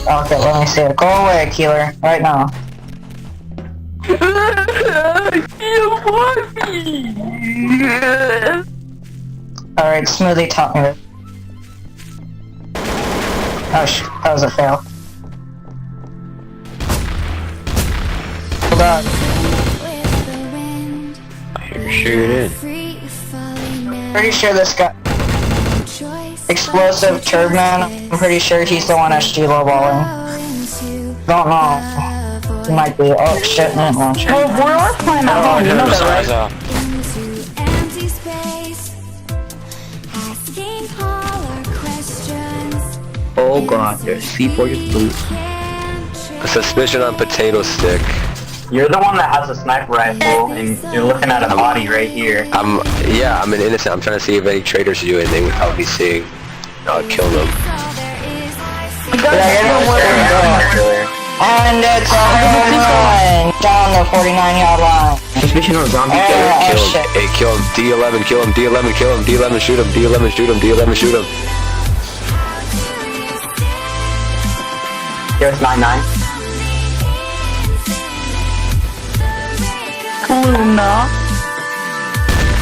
Okay, let me see it. Go away, Keeler. Right now. Alright, Smoothie taught me this. Oh that was a fail. Hold on. You're sure it is. Pretty sure this guy... Explosive Turbman, I'm pretty sure he's the one that's G-low-balling. Don't know. He might be. Oh shit, no launcher. Well, we're playing at home, you know that, right? Oh god, their C4 just loose. Suspicion on potato stick. You're the one that has a sniper rifle, and you're looking at a body right here. I'm an innocent. I'm trying to see if any traitors do anything without me seeing. I'll kill them. And it's a home run down the 49-yard line. Suspicion on zombie killer. Kill him. D11, kill him. D11, kill him. D11, shoot him. D11, shoot him. D11, shoot him. Here's 9-9. Luna.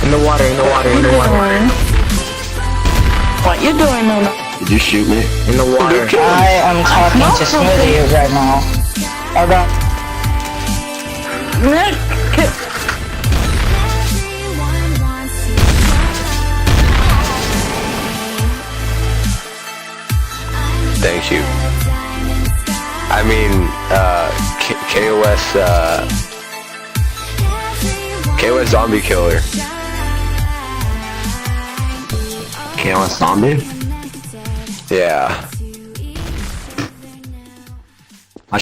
In the water, in the water, in the water. What you doing, Luna? Did you shoot me? In the water. I am talking to Smoothie right now. About... Nick, Thank you. I mean, KOS zombie killer. KOS zombie? Yeah.